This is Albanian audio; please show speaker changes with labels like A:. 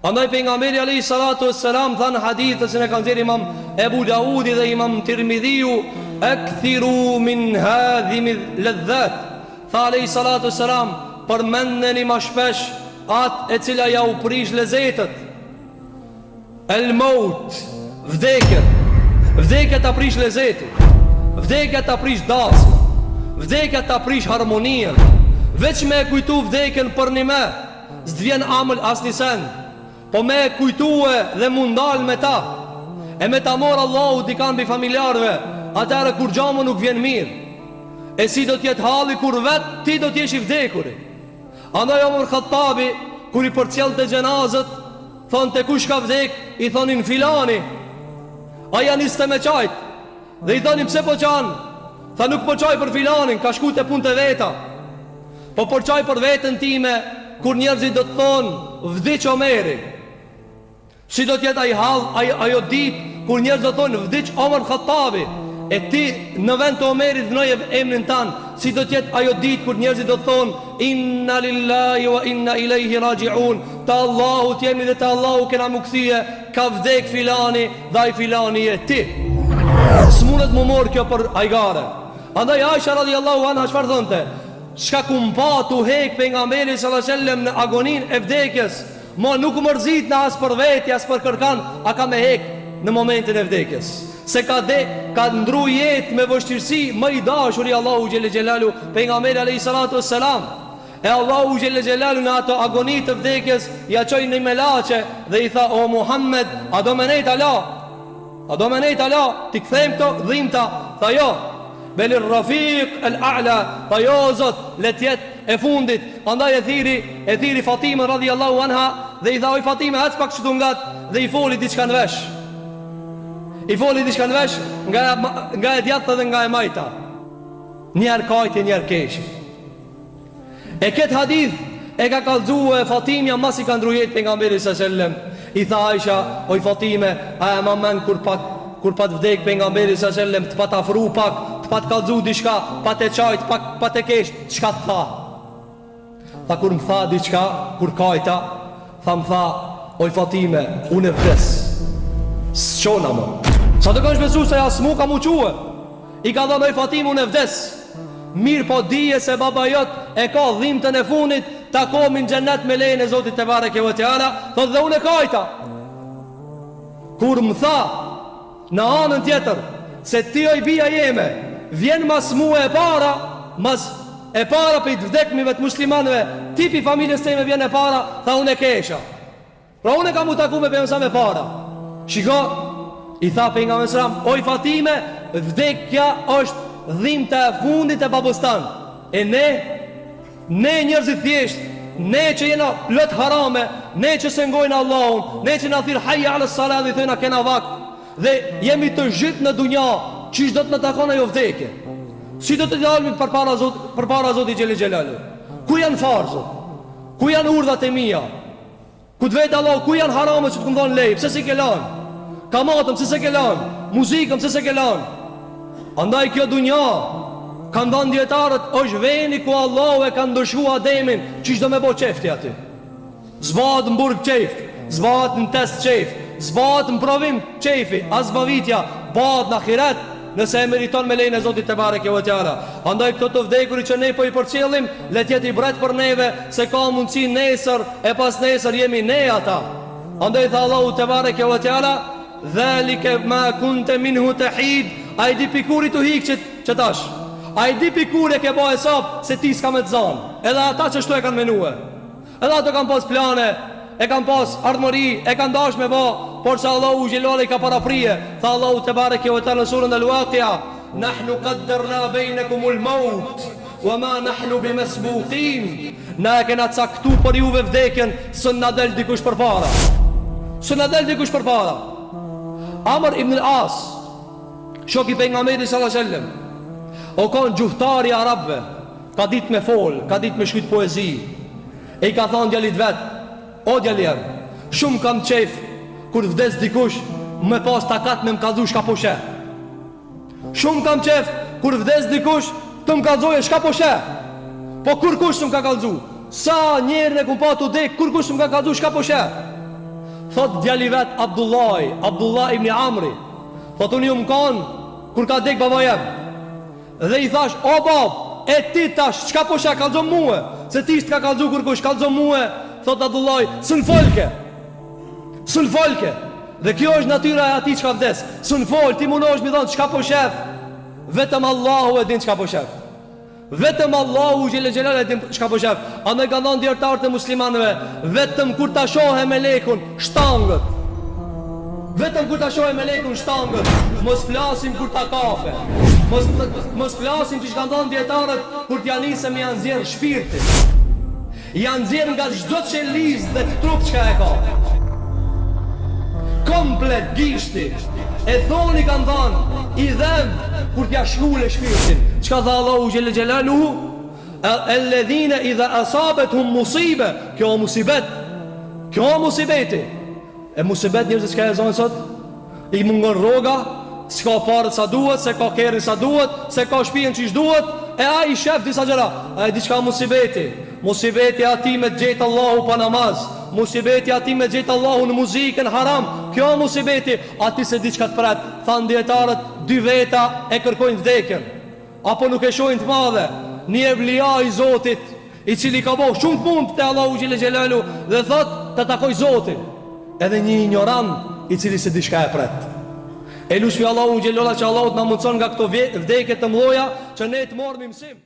A: Andaj pejgamberi alayhi salatu wassalam than hadith se ne kanë dhënë Imam Ebu Daudi dhe Imam Tirmidhiu, akthiru min hadhimi ladhat. Tha alayhi salatu wassalam, përmendeni më shpesh atë e cila ja u prish lezetet. El maut, vdekja. Vdekja ta prish lezetin, vdekja ta prish dasmën, vdekja ta prish harmonien. Veç me kujtu vdekjen për një me, s'dvjen amël as një sen. Po me kujtue dhe mundal me ta, e me ta mor Allahu dikan bi familjarve, atëre kur gjamu nuk vjen mirë. E si do tjetë halli kur vetë ti do t'jesh i vdekuri. Andaj Omer Khattabi, kur i përcjell të gjenazët, thonë të kush ka vdek, i thonin filani. Aja niste me qajt, dhe i thonin pse po qanë. Tha nuk po qaj për filanin, ka shku të punë të veta, po po qaj për vetën time. Kur njerëzit do të thonë vdiq Omeri, si do tjetë ajo dit kur njerëzit do të thonë vdiq Omer Khattabi, e ti në vend të Omerit vënoje emrin tanë, si do tjetë ajo dit kur njerëzit do të thonë inna lillahi wa inna ilaihi raji'un, ta Allahu t'jemi dhe ta Allahu kena më këthije, ka vdek filani dhe aj filani e ti. S'munët më morë kjo për ajgare. Andaj Aisha radiallahu anha çfarë thonte? Shka kum pa tu hek pejgamberi sallallahu alaihi wasallam në agonin e vdekjes, mo nuk mërzit në as për veti, as për kërkan, a ka me hek në momentin e vdekjes. Se ka ndru jetë me vështirësi, më i dashur i Allahu xhelle xhelalu, pejgamberi alayhi salatu wassalam. E Allahu xhelle xhelalu në ato agonit të vdekjes ja çoi në melaçe dhe i tha: o Muhammed, a do më nejt ala? A do më nejt ala? Ti kthejmë këto dhimbta? Tha jo. Bel Rafiq al-A'la, pa jo zot, letjet e fundit. Andaj e thiri Fatime radhiyallahu anha dhe i tha: oj Fatime, ec pak çtu ngat, dhe i foli diçka në vesh. I foli diçka në vesh nga e djathta dhe nga e majta. Njerë kajti, njerë keshi. E këtë hadith e ka kallxue Fatimja mas i ka ndrujet pejgamberi sallallahu alaihi wasallam. I tha Aisha: oj Fatime, a e mamen kur pat vdek pejgamberi sallallahu alaihi wasallam, të pat afru pak, të pat kallxu diçka, pat e çajt, pat e kesh, çka tha? Tha kur më tha diçka, kur kajta, më tha: oj Fatime, unë vdes. S'qona më. Sa të kanë shpesu se jasmu ka mu quë. I ka dhënë: oj Fatime, unë vdes. Mirë po dije se baba jot e ka dhimbtën e funit, takomin xhennet me lejen e Zotit te bareke ve teala. Thotë: dhe unë e kajta. Kur më tha në anën tjetër se ti oj bia jeme vjen mas mua e para, mas e para për i të vdekmive të muslimanve, tipi familjes teme vjen e para, tha unë e kesha. Pra unë e ka mu taku me për mësa me para. Shiko, i tha për nga mësram: oj Fatime, vdekja është dhimbta e fundit e babostan. E ne njerëzit thjesht, ne që jena lot harame, ne që se ngojnë Allahun, ne që na thirr hayya ala salat dhe thëna kena vakt, dhe jemi të zhyt në dunja, çish do të na takon ajo vdekje? Si do të dalmi përpara Zotit xhelel xhelalu? Ku janë farzët? Ku janë urdhat e mia? Ku të vetë Allah, ku janë haramet që të këmë dhonë lej? Pse si ke lanë? Kamatëm, pse se ke lanë? Muzikëm, pse se ke lanë? Andaj kjo dunja, kanë dhonë djetarët, është veni ku Allah e kanë ndëshu Ademin, që do me bo qefti ati? Zbat në burg qef, zbat në test qef, zbat në provim qefi, as bavitja, bat në akiret, nëse e meriton me lejnë e Zotit te bareke ve teala. Andaj këto të vdekuri që ne po i përcjellim, le të jetë i bret për neve, se ka mundësi nesër e pas nesër jemi ne ata. Andaj tha Allahu te bareke ve teala: "Dhalika ma kunta minhu tahid", ai di pikuri të hiq që tash. Ai di pikuri ke bëu hesab se ti s'ka me të zon. Edhe ata që shto e kanë menue. Edhe ato kanë pas plane, e kanë pas ardhmëri, e kanë dash me bë, por se Allahu xhelali ka paraprije. Tha Allahu te bareke ve teala në surën Al-Waqi'a: "Nahnu qaddarna bainakumul maut wa ma nahnu bimasbuqin", na kena caktu për juve vdekjen, së na del dikush përpara. Së na del dikush përpara. Amr ibn al-As, shoku i pejgamberit sallallahu alaihi wasallam, o kon gjuhtari i arabëve, ka ditë me fol, ka ditë me shkruaj poezi. E i ka thonë djalit vet: "O djalin, shumë kam qef kur vdes dikush me pas takat me më kallzu shka po she. Shumë kam qef kur vdes dikush të më kallzoje shka po she. Po kur kush të më ka kallzu? Sa njerën e kum pa të dek, kur kush të më ka kallzu shka po she?" Thot djali vet Abdullah ibn Amri, thot unë ju më kanë kur ka dek baba jem. Dhe i thash, o bab, e ti tash, qka po shak kalzon muhe? Se ti s'ka kalzu kur kush kalzon muhe. Thot Abdullah, sën folke. Dhe kjo është natyra e ati qka vdes. Sën fol, ti munosh mi thonë, qka po shef? Vetëm Allahu e din qka po shef. Vetëm Allahu Gjellë e din qka po shef. A me ka ndonë djertarët e muslimanëve, vetëm kur ta shohe me lekun shtangët. Vetëm kur ta shohe me lekun shtangët. Mos flasim kur ta kafe. Mos flasim që ka ndonë djertarët kur t'ja nisëm janë zjerë shpirtin. Janë zjerë nga çdo qelis dhe trup qka e ka. Komplet gishti. E thoni kanë dhanë i dhem kur t'ja shkule shpirtin. Qka tha Allahu Gjellë Gjellaluhu? Alladhina idha asabethum musibe. Kjo musibeti. E musibet njërës që ka e zonë sot? I mungon roga, s'ka parët sa duhet, se ka kerin sa duhet, se ka shpijen që ish duhet. E a i shef disa gjera. A i diçka musibeti. Musibeti ati me gjetë Allahu pa namaz. Musibeti ati me gjetë Allahu në muzikën haram. Kjo musibeti. Ati se diçka të pret. Thanë djetarët, 2 veta e kërkojnë vdekjen. Apo nuk e shojnë të madhe. Një evlia i Zotit, i cili ka bohë shumë të mund të Allahu Gjellë Gjellalu, dhe thot të takoj Zotin. Edhe një ignorant i cili se diçka e pret. E lusmi Allahu Gjellola që Allahu të na mundson nga këto vdekje të mloja, që ne të morëm mësim.